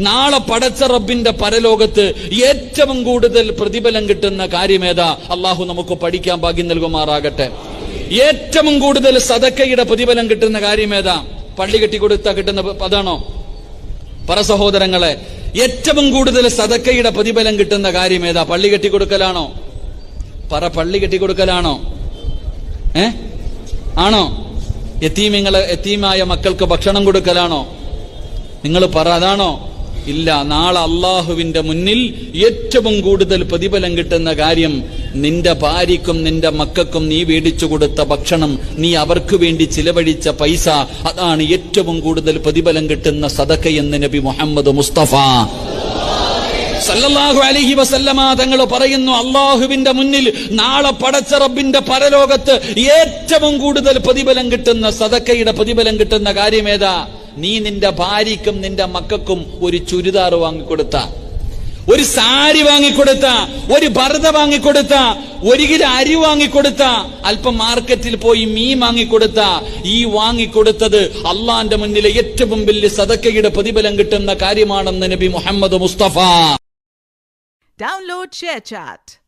നാളെ പടച്ച റബ്ബിന്റെ പരലോകത്ത് ഏറ്റവും കൂടുതൽ പ്രതിഫലം കിട്ടുന്ന കാര്യമേതാ? അള്ളാഹു നമുക്ക് പഠിക്കാൻ ഭാഗ്യം നൽകുമാറാകട്ടെ. ഏറ്റവും കൂടുതൽ സദക്കയുടെ പ്രതിഫലം കിട്ടുന്ന കാര്യമേതാ? പള്ളി കെട്ടിക്കൊടുത്താ കിട്ടുന്ന അതാണോ? പറ സഹോദരങ്ങളെ, ഏറ്റവും കൂടുതൽ സദക്കയുടെ പ്രതിഫലം കിട്ടുന്ന കാര്യമേതാ? പള്ളി കെട്ടിക്കൊടുക്കലാണോ? പറ, പള്ളി കെട്ടിക്കൊടുക്കലാണോ? ആണോ? യതീമായ മക്കൾക്ക് ഭക്ഷണം കൊടുക്കലാണോ? നിങ്ങൾ പറ, അതാണോ? ഇല്ല. നാളെ അള്ളാഹുവിന്റെ മുന്നിൽ ഏറ്റവും കൂടുതൽ പ്രതിഫലം കിട്ടുന്ന കാര്യം നിന്റെ ഭാര്യക്കും നിന്റെ മക്കൾക്കും നീ മേടിച്ചു കൊടുത്ത ഭക്ഷണം, നീ അവർക്ക് വേണ്ടി ചിലവഴിച്ച പൈസ, അതാണ് ഏറ്റവും കൂടുതൽ പ്രതിഫലം കിട്ടുന്ന സദഖയെന്ന് നബി മുഹമ്മദ് മുസ്തഫ സല്ലല്ലാഹു അലൈഹി വസല്ലമ തങ്ങൾ പറയുന്നു, അള്ളാഹുവിന്റെ മുന്നിൽ നാളെ പടച്ച റബ്ബിന്റെ പരലോകത്ത് ഏറ്റവും കൂടുതൽ പ്രതിഫലം കിട്ടുന്ന സദഖയുടെ പ്രതിഫലം കിട്ടുന്ന കാര്യമേതാ? നീ നിന്റെ ഭാര്യക്കും നിന്റെ മക്കൾക്കും ഒരു ചുരിദാർ വാങ്ങിക്കൊടുത്ത, ഒരു സാരി വാങ്ങിക്കൊടുത്ത, ഒരു ഭർത വാങ്ങിക്കൊടുത്ത, 1 കിലോ അരി വാങ്ങിക്കൊടുത്ത, അല്പം മാർക്കറ്റിൽ പോയി മീൻ വാങ്ങിക്കൊടുത്ത, ഈ വാങ്ങിക്കൊടുത്തത് അള്ളാന്റെ മുന്നിലെ ഏറ്റവും വലിയ സദഖയുടെ പ്രതിഫലം കിട്ടുന്ന കാര്യമാണെന്ന് നബി മുഹമ്മദ് മുസ്തഫ. Download ShareChat.